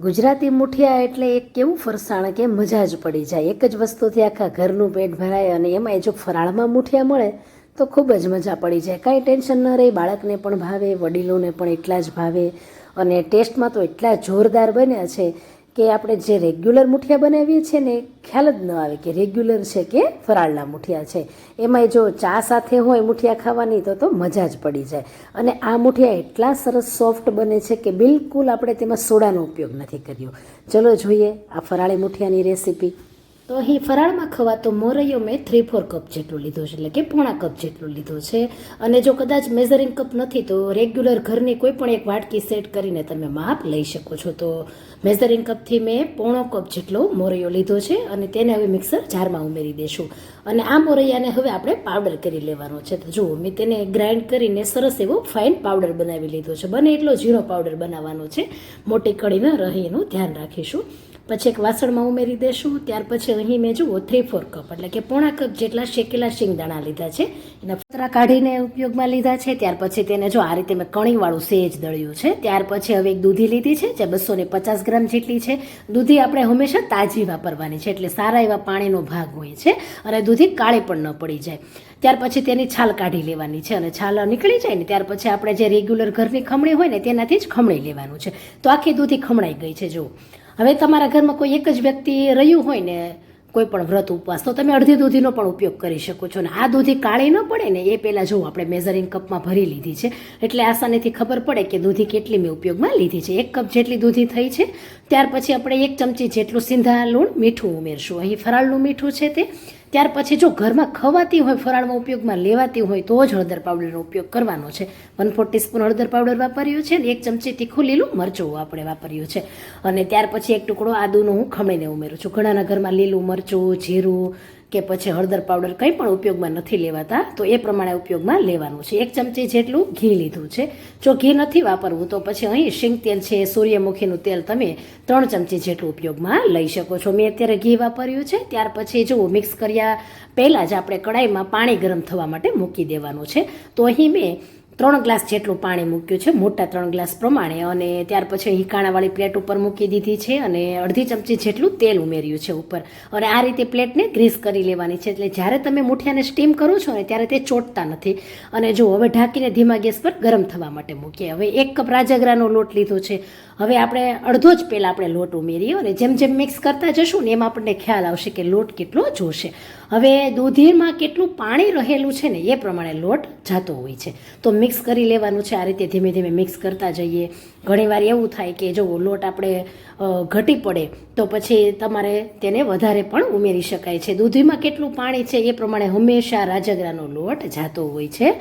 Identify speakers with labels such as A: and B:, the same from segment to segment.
A: ગુજરાતી મુઠિયા એટલે એક કેવું ફરસાણ કે મજા જ પડી જાય. એક જ વસ્તુથી આખા ઘરનું પેટ ભરાય અને એમાંય જો ફરાળમાં મુઠિયા મળે તો ખૂબ જ મજા પડી જાય. કાંઈ ટેન્શન ન રહે, બાળકને પણ ભાવે, વડીલોને પણ એટલા જ ભાવે અને ટેસ્ટમાં તો એટલા જોરદાર બન્યા છે કે આપણે જે રેગ્યુલર મુઠિયા બનાવીએ છીએ ને ખ્યાલ જ ન આવે કે રેગ્યુલર છે કે ફરાળના મુઠિયા છે. એમાંય જો ચા સાથે હોય મુઠિયા ખાવાની તો મજા જ પડી જાય. અને આ મુઠિયા એટલા સરસ સોફ્ટ બને છે કે બિલકુલ આપણે તેમાં સોડાનો ઉપયોગ નથી કર્યો. ચલો જોઈએ આ ફરાળી મુઠિયાની રેસીપી. તો અહીં ફરાળમાં ખવાતો મોરૈયો મેં 3-4 કપ જેટલો લીધો છે, એટલે કે પોણા કપ જેટલો લીધો છે. અને જો કદાચ મેઝરિંગ કપ નથી તો રેગ્યુલર ઘરની કોઈ પણ એક વાટકી સેટ કરીને તમે માપ લઈ શકો છો. તો મેઝરિંગ કપથી મેં પોણો કપ જેટલો મોરૈયો લીધો છે અને તેને હવે મિક્સર જારમાં ઉમેરી દઈશું. અને આ મોરૈયાને હવે આપણે પાવડર કરી લેવાનો છે. તો જુઓ, મેં તેને ગ્રાઇન્ડ કરીને સરસ એવો ફાઇન પાવડર બનાવી લીધો છે. બને એટલો ઝીણો પાવડર બનાવવાનો છે, મોટી કળી ન રહે એનું ધ્યાન રાખીશું. પછી એક વાસણમાં ઉમેરી દઈશું. ત્યાર પછી અહીં મેં જુઓ 3-4 કપ એટલે કે પોણા કપ જેટલા શેકેલા શિંગદાણા લીધા છે, એના પતરા કાઢીને ઉપયોગમાં લીધા છે. ત્યાર પછી તેને જો આ રીતે મેં કણીવાળું સેજ દળ્યું છે. ત્યાર પછી હવે એક દૂધી લીધી છે જે 250 ગ્રામ જેટલી છે. દૂધી આપણે હંમેશા તાજી વાપરવાની છે, એટલે સારા એવા પાણીનો ભાગ હોય છે અને દૂધી કાળી પણ ન પડી જાય. ત્યાર પછી તેની છાલ કાઢી લેવાની છે અને છાલ નીકળી જાય ને ત્યાર પછી આપણે જે રેગ્યુલર ઘરની ખમણી હોય ને તેનાથી જ ખમણી લેવાનું છે. તો આખી દૂધી ખમણાઈ ગઈ છે. જો હવે તમારા ઘરમાં કોઈ એક જ વ્યક્તિ રહ્યું હોય ને કોઈ પણ વ્રત ઉપવાસ, તો તમે અડધી દૂધીનો પણ ઉપયોગ કરી શકો છો. ને આ દૂધી કાળી ન પડે ને એ પહેલાં જો આપણે મેઝરિંગ કપમાં ભરી લીધી છે, એટલે આસાનીથી ખબર પડે કે દૂધી કેટલી મેં ઉપયોગમાં લીધી છે. 1 કપ જેટલી દૂધી થઈ છે. ત્યાર પછી આપણે 1 ચમચી જેટલું સિંધા લૂણ મીઠું ઉમેરશું. અહીં ફરાળનું મીઠું છે તે. ત્યાર પછી જો ઘરમાં ખવાતી હોય, ફરાળમાં ઉપયોગમાં લેવાતી હોય તો જ હળદર પાવડરનો ઉપયોગ કરવાનો છે. 1/4 ટીસ્પૂન હળદર પાવડર વાપર્યું છે અને 1 ચમચી તીખું લીલું મરચું આપણે વાપર્યું છે. અને ત્યાર પછી 1 ટુકડો આદુનો હું ખમણીને ઉમેરું છું. ઘણાના ઘરમાં લીલું મરચું, જીરું કે પછી હળદર પાવડર કંઈ પણ ઉપયોગમાં નથી લેવાતા, તો એ પ્રમાણે ઉપયોગમાં લેવાનું છે. 1 ચમચી જેટલું ઘી લીધું છે. જો ઘી નથી વાપરવું તો પછી અહીં શીંગ તેલ છે, સૂર્યમુખીનું તેલ તમે 3 ચમચી જેટલું ઉપયોગમાં લઈ શકો છો. મેં અત્યારે ઘી વાપર્યું છે. ત્યાર પછી જુઓ, મિક્સ કર્યા પહેલાં જ આપણે કડાઈમાં પાણી ગરમ થવા માટે મૂકી દેવાનું છે. તો અહીં મેં 3 ગ્લાસ જેટલું પાણી મૂક્યું છે, મોટા 3 ગ્લાસ પ્રમાણે. અને ત્યાર પછી અહીં કાણાવાળી પ્લેટ ઉપર મૂકી દીધી છે અને અડધી ચમચી જેટલું તેલ ઉમેર્યું છે ઉપર. અને આ રીતે પ્લેટને ગ્રીસ કરી લેવાની છે, એટલે જ્યારે તમે મુઠિયાને સ્ટીમ કરો છો ને ત્યારે તે ચોટતા નથી. અને જો હવે ઢાંકીને ધીમા ગેસ પર ગરમ થવા માટે મૂકીએ. હવે 1 કપ રાજગરાનો લોટ લીધો છે. હવે આપણે અડધો જ પહેલાં આપણે લોટ ઉમેરીએ અને જેમ જેમ મિક્સ કરતા જશું ને એમ આપણને ખ્યાલ આવશે કે લોટ કેટલો જોશે. હવે દૂધીમાં કેટલું પાણી રહેલું છે ને એ પ્રમાણે લોટ જાતો હોય છે. તો મિક્સ કરી લેવાનું છે. આ રીતે ધીમે ધીમે મિક્સ કરતા જઈએ. ઘણીવાર એવું થાય કે જો લોટ આપણે ઘટી પડે તો પછી તમારે તેને વધારે પણ ઉમેરી શકાય છે. દૂધીમાં કેટલું પાણી છે એ પ્રમાણે હંમેશા રાજગરાનો લોટ જાતો હોય છે.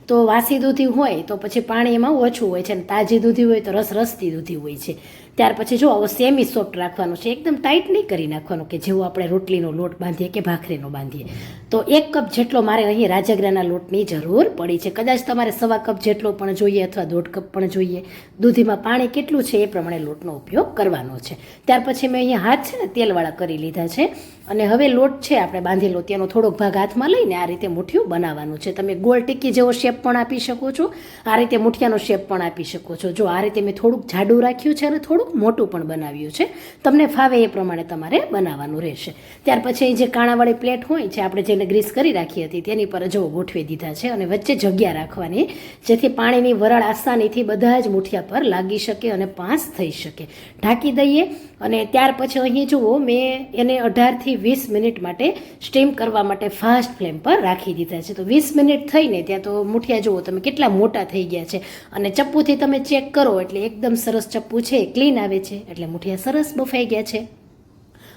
A: તો વાસી દૂધી હોય તો પછી પાણી એમાં ઓછું હોય છે અને તાજી દૂધી હોય તો રસરસતી દૂધી હોય છે. ત્યાર પછી જો આવો સેમી સોફ્ટ રાખવાનો છે, એકદમ ટાઈટ નહીં કરી નાખવાનો કે જેવો આપણે રોટલીનો લોટ બાંધીએ કે ભાખરીનો બાંધીએ. તો 1 કપ જેટલો મારે અહીં રાજગરાના લોટની જરૂર પડી છે. કદાચ તમારે 1/4 કપ જેટલો પણ જોઈએ અથવા 1/2 કપ પણ જોઈએ. દૂધીમાં પાણી કેટલું છે એ પ્રમાણે લોટનો ઉપયોગ કરવાનો છે. ત્યાર પછી મેં અહીંયા હાથ છે ને તેલવાળા કરી લીધા છે અને હવે લોટ છે આપણે બાંધેલો તેનો થોડોક ભાગ હાથમાં લઈને આ રીતે મુઠિયું બનાવવાનું છે. તમે ગોળ ટિક્કી જેવો શેપ પણ આપી શકો છો, આ રીતે મુઠિયાનો શેપ પણ આપી શકો છો. જો આ રીતે મેં થોડુંક જાડું રાખ્યું છે અને થોડુંક મોટું પણ બનાવ્યું છે. તમને ફાવે એ પ્રમાણે તમારે બનાવવાનું રહેશે. ત્યાર પછી જે કાણાવાળી પ્લેટ હોય છે આપણે જેને ગ્રીસ કરી રાખી હતી તેની પર જો ગોઠવી દીધા છે અને વચ્ચે જગ્યા રાખવાની, જેથી પાણીની વરાળ આસાનીથી બધા જ મુઠિયા પર લાગી શકે અને પાસ થઈ શકે. ઢાંકી દઈએ અને ત્યાર પછી અહીં જુઓ, મેં એને 18 થી 20 મિનિટ માટે સ્ટીમ કરવા માટે ફાસ્ટ ફ્લેમ પર રાખી દીધા છે. તો 20 મિનિટ થઈને ત્યાં તો મુઠિયા જુઓ તમે કેટલા મોટા થઈ ગયા છે. અને ચપ્પુથી તમે ચેક કરો એટલે એકદમ સરસ ચપ્પુ છે, ક્લીન આવે છે, એટલે મુઠિયા સરસ બફાઈ ગયા છે.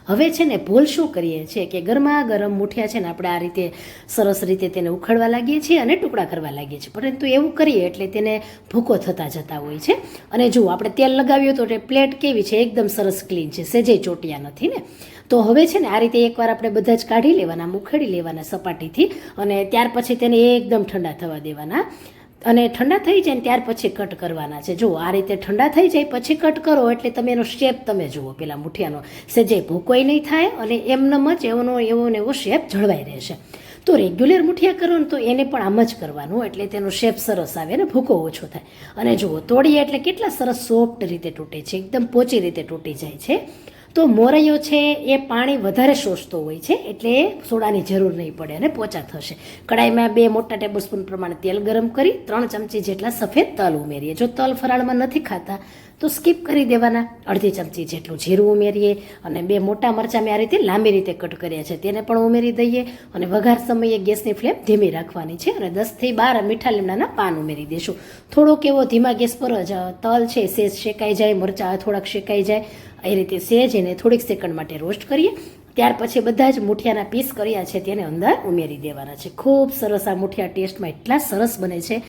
A: હવે છે ને ભૂલ શું કરીએ છીએ કે ગરમા ગરમ મુઠિયા છે ને આપણે આ રીતે સરસ રીતે તેને ઉખડવા લાગીએ છીએ અને ટુકડા કરવા લાગીએ છીએ. પરંતુ એવું કરીએ એટલે તેને ભૂકો થતા જતા હોય છે. અને જુઓ, આપણે તેલ લગાવ્યું તો પ્લેટ કેવી છે, એકદમ સરસ ક્લીન છે, સેજે ચોટ્યા નથી ને. તો હવે છે ને આ રીતે એકવાર આપણે બધા જ કાઢી લેવાના, ઉખેડી લેવાના સપાટીથી અને ત્યાર પછી તેને એકદમ ઠંડા થવા દેવાના. અને ઠંડા થઈ જાય ને ત્યાર પછી કટ કરવાના છે. જો આ રીતે ઠંડા થઈ જાય પછી કટ કરો એટલે તમે એનો શેપ તમે જુઓ, પેલા મુઠિયાનો સેજે ભૂકોય નહીં થાય અને એમનેમ જ એવો ને એવો શેપ જળવાઈ રહેશે. તો રેગ્યુલર મુઠિયા કરો ને તો એને પણ આમ જ કરવાનું, એટલે તેનો શેપ સરસ આવે ને ભૂકો ઓછો થાય. અને જુઓ તોડીએ એટલે કેટલા સરસ સોફ્ટ રીતે તૂટે છે, એકદમ પોચી રીતે તૂટી જાય છે. તો મોરૈયો છે એ પાણી વધારે શોષતો હોય છે, એટલે સોડાની જરૂર નહીં પડે અને પોચા થશે. કડાઈમાં 2 મોટા ટેબલસ્પૂન પ્રમાણે તેલ ગરમ કરી 3 ચમચી જેટલા સફેદ તલ ઉમેરીએ. જો તલ ફરાળમાં નથી ખાતા તો સ્કીપ કરી દેવાના. અડધી ચમચી જેટલું જીરું ઉમેરીએ અને 2 મોટા મરચાં મેં આ રીતે લાંબી રીતે કટ કર્યા છે તેને પણ ઉમેરી દઈએ. અને વઘાર સમયે ગેસની ફ્લેમ ધીમી રાખવાની છે અને 10 થી 12 મીઠા લીમડાના પાન ઉમેરી દઈશું. થોડોક એવો ધીમા ગેસ પર જ તલ છે સેજ શેકાઈ જાય, મરચાં થોડાક શેકાઈ જાય, એ રીતે સેજ એને થોડીક સેકન્ડ માટે રોસ્ટ કરીએ. ત્યાર પછી બધા જ મુઠિયાના પીસ કર્યા છે તેને અંદર ઉમેરી દેવાના છે. ખૂબ સરસ આ મુઠિયા ટેસ્ટમાં એટલા સરસ બને છે,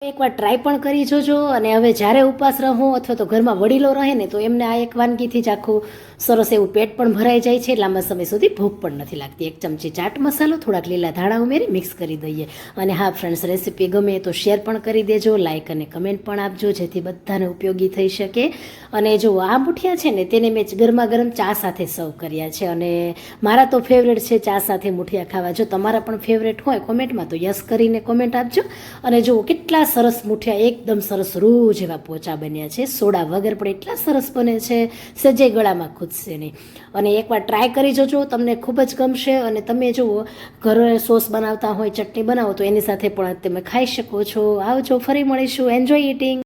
A: એકવાર ટ્રાય પણ કરી જોજો. અને હવે જ્યારે ઉપવાસ રહો અથવા તો ઘરમાં વડીલો રહે ને તો એમને આ એક વાનગીથી જ આખું સરસ એવું પેટ પણ ભરાઈ જાય છે, લાંબા સમય સુધી ભૂખ પણ નથી લાગતી. 1 ચમચી ચાટ મસાલો, થોડાક લીલા ધાણા ઉમેરી મિક્સ કરી દઈએ. અને હા ફ્રેન્ડ્સ, રેસીપી ગમે તો શેર પણ કરી દેજો, લાઇક અને કમેન્ટ પણ આપજો જેથી બધાને ઉપયોગી થઈ શકે. અને જો આ મુઠિયા છે ને તેને મેં ગરમા ગરમ ચા સાથે સર્વ કર્યા છે અને મારા તો ફેવરેટ છે ચા સાથે મુઠિયા ખાવા. જો તમારા પણ ફેવરેટ હોય કોમેન્ટમાં તો યસ કરીને કોમેન્ટ આપજો. અને જો કેટલા સરસ મુઠિયા એકદમ સરસ રૂ જેવા પોચા બન્યા છે, સોડા વગર પણ એટલા સરસ બને છે, સજે ગળામાં ખૂદશે નહીં. અને એકવાર ટ્રાય કરી જોજો, તમને ખૂબ જ ગમશે. અને તમે જુઓ ઘરે સોસ બનાવતા હોય, ચટણી બનાવો તો એની સાથે પણ તમે ખાઈ શકો છો. આવજો, ફરી મળીશું. Enjoy eating.